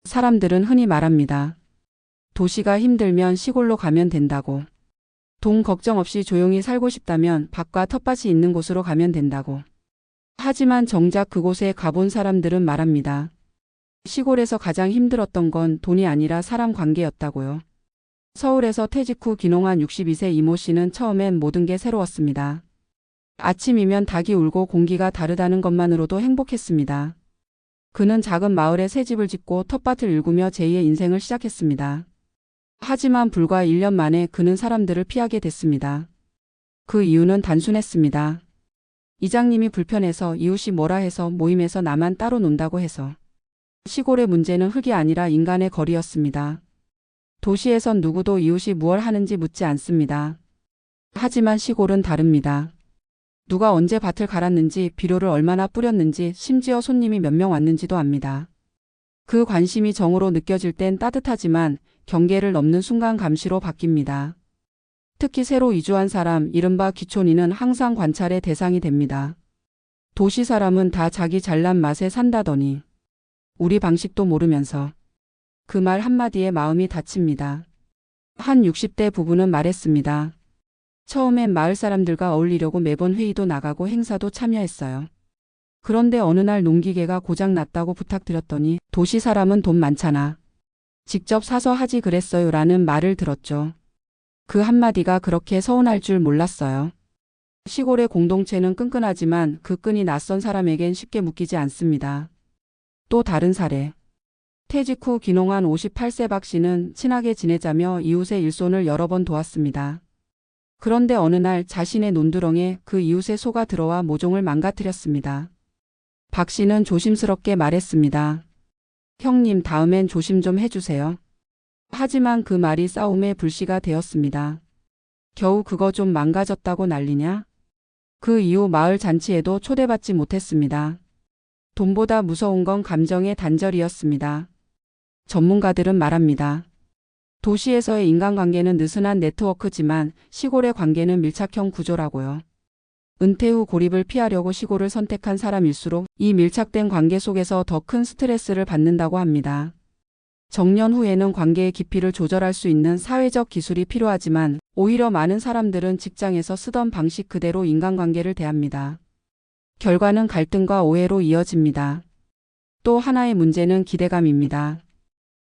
사람들은 흔히 말합니다. 도시가 힘들면 시골로 가면 된다고. 돈 걱정 없이 조용히 살고 싶다면 밭과 텃밭이 있는 곳으로 가면 된다고. 하지만 정작 그곳에 가본 사람들은 말합니다. 시골에서 가장 힘들었던 건 돈이 아니라 사람 관계였다고요. 서울에서 퇴직 후 귀농한 62세 이모 씨는 처음엔 모든 게 새로웠습니다. 아침이면 닭이 울고 공기가 다르다는 것만으로도 행복했습니다. 그는 작은 마을에 새 집을 짓고 텃밭을 일구며 제2의 인생을 시작했습니다. 하지만 불과 1년 만에 그는 사람들을 피하게 됐습니다. 그 이유는 단순했습니다. 이장님이 불편해서, 이웃이 뭐라 해서, 모임에서 나만 따로 논다고 해서. 시골의 문제는 흙이 아니라 인간의 거리였습니다. 도시에선 누구도 이웃이 무얼 하는지 묻지 않습니다. 하지만 시골은 다릅니다. 누가 언제 밭을 갈았는지, 비료를 얼마나 뿌렸는지, 심지어 손님이 몇 명 왔는지도 압니다. 그 관심이 정으로 느껴질 땐 따뜻하지만 경계를 넘는 순간 감시로 바뀝니다. 특히 새로 이주한 사람, 이른바 귀촌인은 항상 관찰의 대상이 됩니다. 도시 사람은 다 자기 잘난 맛에 산다더니 우리 방식도 모르면서. 그 말 한마디에 마음이 다칩니다. 한 60대 부부는 말했습니다. 처음엔 마을 사람들과 어울리려고 매번 회의도 나가고 행사도 참여했어요. 그런데 어느 날 농기계가 고장 났다고 부탁드렸더니 도시 사람은 돈 많잖아. 직접 사서 하지 그랬어요 라는 말을 들었죠. 그 한마디가 그렇게 서운할 줄 몰랐어요. 시골의 공동체는 끈끈하지만 그 끈이 낯선 사람에겐 쉽게 묶이지 않습니다. 또 다른 사례. 퇴직 후 귀농한 58세 박 씨는 친하게 지내자며 이웃의 일손을 여러 번 도왔습니다. 그런데 어느 날 자신의 논두렁에 그 이웃의 소가 들어와 모종을 망가뜨렸습니다. 박 씨는 조심스럽게 말했습니다. 형님, 다음엔 조심 좀 해주세요. 하지만 그 말이 싸움의 불씨가 되었습니다. 겨우 그거 좀 망가졌다고 난리냐? 그 이후 마을 잔치에도 초대받지 못했습니다. 돈보다 무서운 건 감정의 단절이었습니다. 전문가들은 말합니다. 도시에서의 인간관계는 느슨한 네트워크지만 시골의 관계는 밀착형 구조라고요. 은퇴 후 고립을 피하려고 시골을 선택한 사람일수록 이 밀착된 관계 속에서 더 큰 스트레스를 받는다고 합니다. 정년 후에는 관계의 깊이를 조절할 수 있는 사회적 기술이 필요하지만 오히려 많은 사람들은 직장에서 쓰던 방식 그대로 인간관계를 대합니다. 결과는 갈등과 오해로 이어집니다. 또 하나의 문제는 기대감입니다.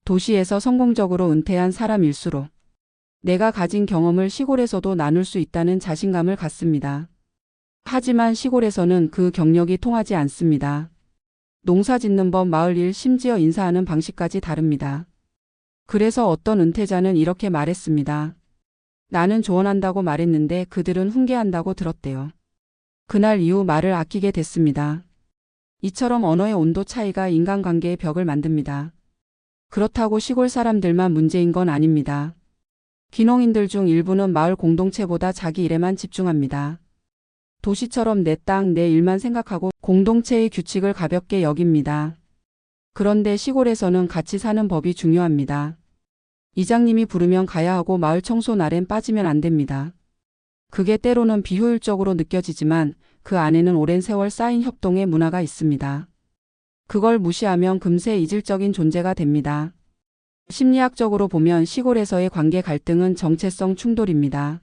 도시에서 성공적으로 은퇴한 사람일수록 내가 가진 경험을 시골에서도 나눌 수 있다는 자신감을 갖습니다. 하지만 시골에서는 그 경력이 통하지 않습니다. 농사 짓는 법, 마을 일, 심지어 인사하는 방식까지 다릅니다. 그래서 어떤 은퇴자는 이렇게 말했습니다. 나는 조언한다고 말했는데 그들은 훈계한다고 들었대요. 그날 이후 말을 아끼게 됐습니다. 이처럼 언어의 온도 차이가 인간관계의 벽을 만듭니다. 그렇다고 시골 사람들만 문제인 건 아닙니다. 귀농인들 중 일부는 마을 공동체보다 자기 일에만 집중합니다. 도시처럼 내 땅, 내 일만 생각하고 공동체의 규칙을 가볍게 여깁니다. 그런데 시골에서는 같이 사는 법이 중요합니다. 이장님이 부르면 가야 하고 마을 청소 날엔 빠지면 안 됩니다. 그게 때로는 비효율적으로 느껴지지만 그 안에는 오랜 세월 쌓인 협동의 문화가 있습니다. 그걸 무시하면 금세 이질적인 존재가 됩니다. 심리학적으로 보면 시골에서의 관계 갈등은 정체성 충돌입니다.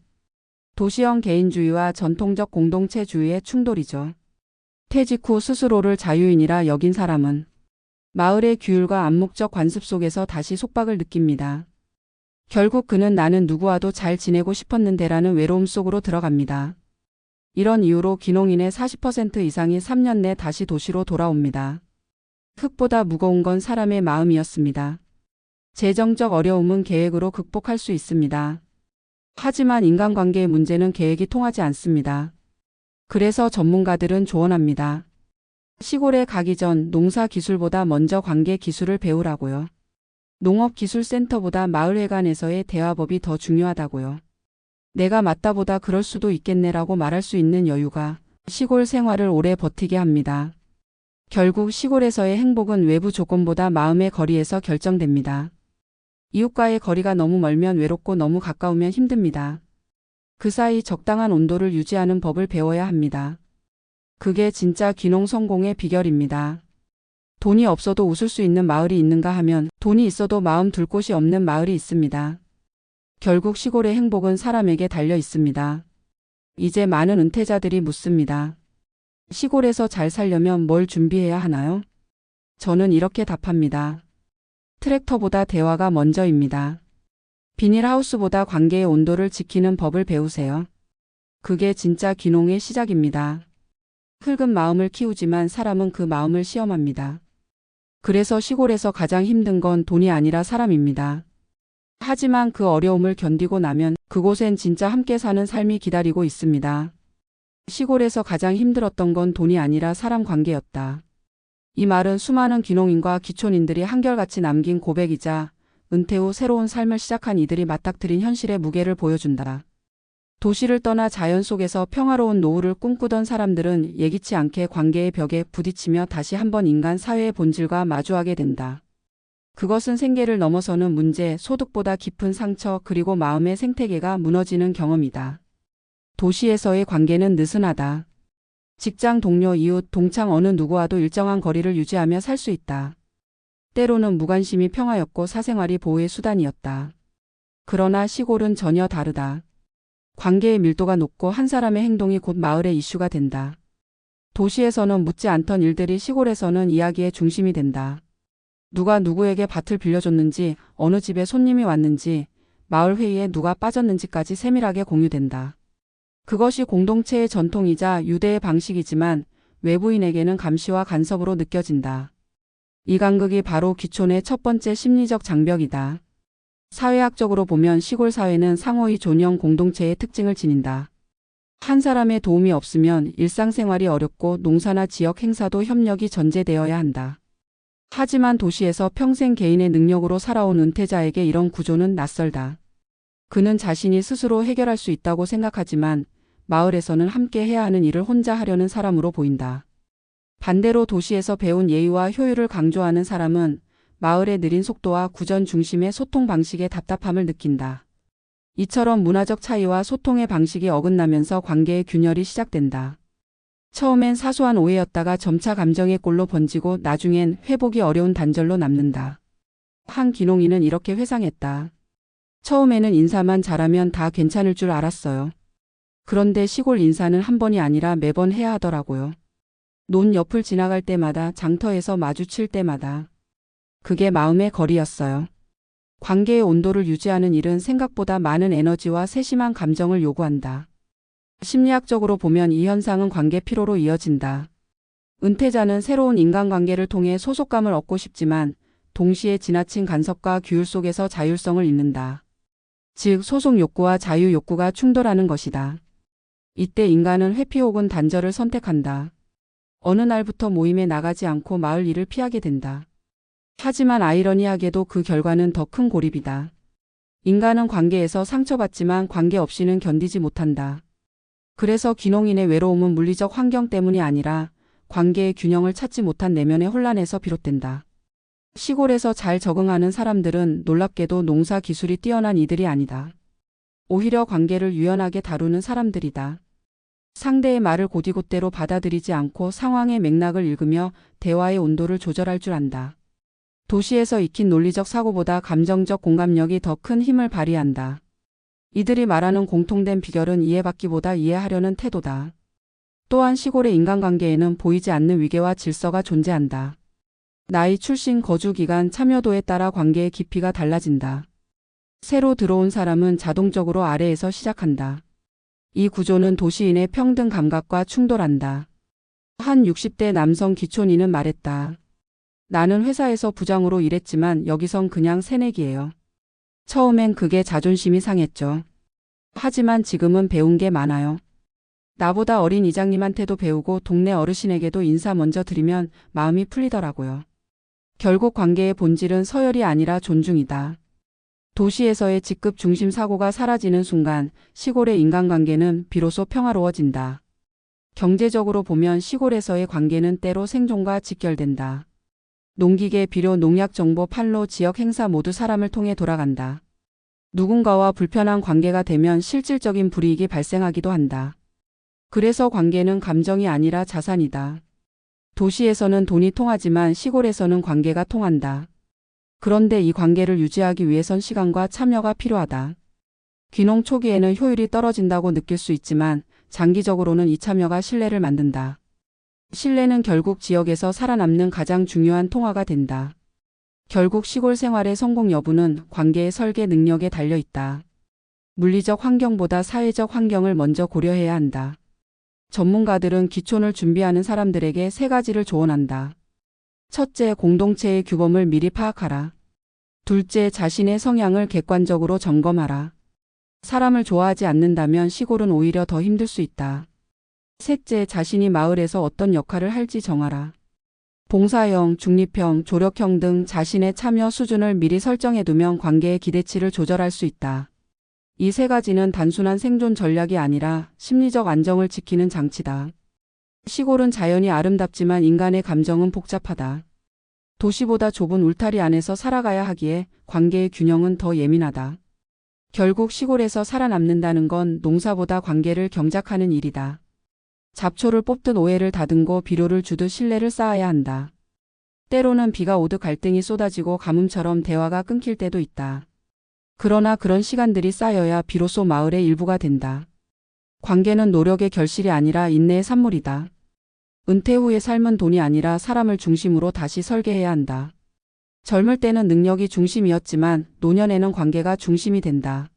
도시형 개인주의와 전통적 공동체주의의 충돌이죠. 퇴직 후 스스로를 자유인이라 여긴 사람은 마을의 규율과 암묵적 관습 속에서 다시 속박을 느낍니다. 결국 그는 나는 누구와도 잘 지내고 싶었는데라는 외로움 속으로 들어갑니다. 이런 이유로 귀농인의 40% 이상이 3년 내 다시 도시로 돌아옵니다. 흙보다 무거운 건 사람의 마음이었습니다. 재정적 어려움은 계획으로 극복할 수 있습니다. 하지만 인간관계의 문제는 계획이 통하지 않습니다. 그래서 전문가들은 조언합니다. 시골에 가기 전 농사 기술보다 먼저 관계 기술을 배우라고요. 농업기술센터보다 마을회관에서의 대화법이 더 중요하다고요. 내가 맞다보다 그럴 수도 있겠네라고 말할 수 있는 여유가 시골 생활을 오래 버티게 합니다. 결국 시골에서의 행복은 외부 조건보다 마음의 거리에서 결정됩니다. 이웃과의 거리가 너무 멀면 외롭고 너무 가까우면 힘듭니다. 그 사이 적당한 온도를 유지하는 법을 배워야 합니다. 그게 진짜 귀농 성공의 비결입니다. 돈이 없어도 웃을 수 있는 마을이 있는가 하면 돈이 있어도 마음 둘 곳이 없는 마을이 있습니다. 결국 시골의 행복은 사람에게 달려 있습니다. 이제 많은 은퇴자들이 묻습니다. 시골에서 잘 살려면 뭘 준비해야 하나요? 저는 이렇게 답합니다. 트랙터보다 대화가 먼저입니다. 비닐하우스보다 관계의 온도를 지키는 법을 배우세요. 그게 진짜 귀농의 시작입니다. 흙은 마음을 키우지만 사람은 그 마음을 시험합니다. 그래서 시골에서 가장 힘든 건 돈이 아니라 사람입니다. 하지만 그 어려움을 견디고 나면 그곳엔 진짜 함께 사는 삶이 기다리고 있습니다. 시골에서 가장 힘들었던 건 돈이 아니라 사람 관계였다. 이 말은 수많은 귀농인과 귀촌인들이 한결같이 남긴 고백이자 은퇴 후 새로운 삶을 시작한 이들이 맞닥뜨린 현실의 무게를 보여준다. 도시를 떠나 자연 속에서 평화로운 노후를 꿈꾸던 사람들은 예기치 않게 관계의 벽에 부딪히며 다시 한번 인간 사회의 본질과 마주하게 된다. 그것은 생계를 넘어서는 문제, 소득보다 깊은 상처, 그리고 마음의 생태계가 무너지는 경험이다. 도시에서의 관계는 느슨하다. 직장 동료, 이웃, 동창 어느 누구와도 일정한 거리를 유지하며 살 수 있다. 때로는 무관심이 평화였고 사생활이 보호의 수단이었다. 그러나 시골은 전혀 다르다. 관계의 밀도가 높고 한 사람의 행동이 곧 마을의 이슈가 된다. 도시에서는 묻지 않던 일들이 시골에서는 이야기의 중심이 된다. 누가 누구에게 밭을 빌려줬는지, 어느 집에 손님이 왔는지, 마을 회의에 누가 빠졌는지까지 세밀하게 공유된다. 그것이 공동체의 전통이자 유대의 방식이지만 외부인에게는 감시와 간섭으로 느껴진다. 이 간극이 바로 귀촌의 첫 번째 심리적 장벽이다. 사회학적으로 보면 시골 사회는 상호의 존형 공동체의 특징을 지닌다. 한 사람의 도움이 없으면 일상생활이 어렵고 농사나 지역 행사도 협력이 전제되어야 한다. 하지만 도시에서 평생 개인의 능력으로 살아온 은퇴자에게 이런 구조는 낯설다. 그는 자신이 스스로 해결할 수 있다고 생각하지만 마을에서는 함께 해야 하는 일을 혼자 하려는 사람으로 보인다. 반대로 도시에서 배운 예의와 효율을 강조하는 사람은 마을의 느린 속도와 구전 중심의 소통 방식에 답답함을 느낀다. 이처럼 문화적 차이와 소통의 방식이 어긋나면서 관계의 균열이 시작된다. 처음엔 사소한 오해였다가 점차 감정의 골로 번지고 나중엔 회복이 어려운 단절로 남는다. 한 귀농인은 이렇게 회상했다. 처음에는 인사만 잘하면 다 괜찮을 줄 알았어요. 그런데 시골 인사는 한 번이 아니라 매번 해야 하더라고요. 논 옆을 지나갈 때마다, 장터에서 마주칠 때마다. 그게 마음의 거리였어요. 관계의 온도를 유지하는 일은 생각보다 많은 에너지와 세심한 감정을 요구한다. 심리학적으로 보면 이 현상은 관계 피로로 이어진다. 은퇴자는 새로운 인간관계를 통해 소속감을 얻고 싶지만 동시에 지나친 간섭과 규율 속에서 자율성을 잃는다. 즉 소속 욕구와 자유 욕구가 충돌하는 것이다. 이때 인간은 회피 혹은 단절을 선택한다. 어느 날부터 모임에 나가지 않고 마을 일을 피하게 된다. 하지만 아이러니하게도 그 결과는 더 큰 고립이다. 인간은 관계에서 상처받지만 관계 없이는 견디지 못한다. 그래서 귀농인의 외로움은 물리적 환경 때문이 아니라 관계의 균형을 찾지 못한 내면의 혼란에서 비롯된다. 시골에서 잘 적응하는 사람들은 놀랍게도 농사 기술이 뛰어난 이들이 아니다. 오히려 관계를 유연하게 다루는 사람들이다. 상대의 말을 곧이곧대로 받아들이지 않고 상황의 맥락을 읽으며 대화의 온도를 조절할 줄 안다. 도시에서 익힌 논리적 사고보다 감정적 공감력이 더 큰 힘을 발휘한다. 이들이 말하는 공통된 비결은 이해받기보다 이해하려는 태도다. 또한 시골의 인간관계에는 보이지 않는 위계와 질서가 존재한다. 나이, 출신, 거주 기간, 참여도에 따라 관계의 깊이가 달라진다. 새로 들어온 사람은 자동적으로 아래에서 시작한다. 이 구조는 도시인의 평등 감각과 충돌한다. 한 60대 남성 귀촌인은 말했다. 나는 회사에서 부장으로 일했지만 여기선 그냥 새내기예요. 처음엔 그게 자존심이 상했죠. 하지만 지금은 배운 게 많아요. 나보다 어린 이장님한테도 배우고 동네 어르신에게도 인사 먼저 드리면 마음이 풀리더라고요. 결국 관계의 본질은 서열이 아니라 존중이다. 도시에서의 직급 중심 사고가 사라지는 순간 시골의 인간관계는 비로소 평화로워진다. 경제적으로 보면 시골에서의 관계는 때로 생존과 직결된다. 농기계, 비료, 농약 정보, 판로, 지역 행사 모두 사람을 통해 돌아간다. 누군가와 불편한 관계가 되면 실질적인 불이익이 발생하기도 한다. 그래서 관계는 감정이 아니라 자산이다. 도시에서는 돈이 통하지만 시골에서는 관계가 통한다. 그런데 이 관계를 유지하기 위해선 시간과 참여가 필요하다. 귀농 초기에는 효율이 떨어진다고 느낄 수 있지만 장기적으로는 이 참여가 신뢰를 만든다. 신뢰는 결국 지역에서 살아남는 가장 중요한 통화가 된다. 결국 시골 생활의 성공 여부는 관계의 설계 능력에 달려 있다. 물리적 환경보다 사회적 환경을 먼저 고려해야 한다. 전문가들은 귀촌을 준비하는 사람들에게 세 가지를 조언한다. 첫째, 공동체의 규범을 미리 파악하라. 둘째, 자신의 성향을 객관적으로 점검하라. 사람을 좋아하지 않는다면 시골은 오히려 더 힘들 수 있다. 셋째, 자신이 마을에서 어떤 역할을 할지 정하라. 봉사형, 중립형, 조력형 등 자신의 참여 수준을 미리 설정해두면 관계의 기대치를 조절할 수 있다. 이 세 가지는 단순한 생존 전략이 아니라 심리적 안정을 지키는 장치다. 시골은 자연이 아름답지만 인간의 감정은 복잡하다. 도시보다 좁은 울타리 안에서 살아가야 하기에 관계의 균형은 더 예민하다. 결국 시골에서 살아남는다는 건 농사보다 관계를 경작하는 일이다. 잡초를 뽑듯 오해를 다듬고 비료를 주듯 신뢰를 쌓아야 한다. 때로는 비가 오듯 갈등이 쏟아지고 가뭄처럼 대화가 끊길 때도 있다. 그러나 그런 시간들이 쌓여야 비로소 마을의 일부가 된다. 관계는 노력의 결실이 아니라 인내의 산물이다. 은퇴 후의 삶은 돈이 아니라 사람을 중심으로 다시 설계해야 한다. 젊을 때는 능력이 중심이었지만 노년에는 관계가 중심이 된다.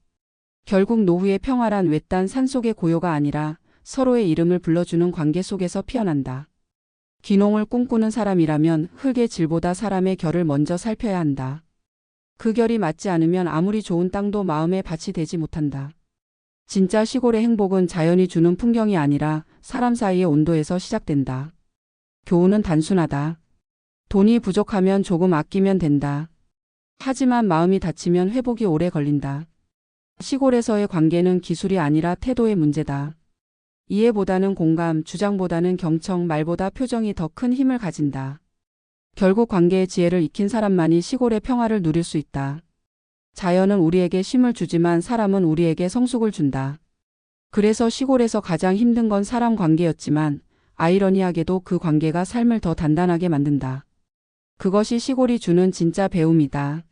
결국 노후의 평화란 외딴 산속의 고요가 아니라 서로의 이름을 불러주는 관계 속에서 피어난다. 귀농을 꿈꾸는 사람이라면 흙의 질보다 사람의 결을 먼저 살펴야 한다. 그 결이 맞지 않으면 아무리 좋은 땅도 마음에 밭이 되지 못한다. 진짜 시골의 행복은 자연이 주는 풍경이 아니라 사람 사이의 온도에서 시작된다. 교훈은 단순하다. 돈이 부족하면 조금 아끼면 된다. 하지만 마음이 다치면 회복이 오래 걸린다. 시골에서의 관계는 기술이 아니라 태도의 문제다. 이해보다는 공감, 주장보다는 경청, 말보다 표정이 더 큰 힘을 가진다. 결국 관계의 지혜를 익힌 사람만이 시골의 평화를 누릴 수 있다. 자연은 우리에게 쉼을 주지만 사람은 우리에게 성숙을 준다. 그래서 시골에서 가장 힘든 건 사람 관계였지만 아이러니하게도 그 관계가 삶을 더 단단하게 만든다. 그것이 시골이 주는 진짜 배움이다.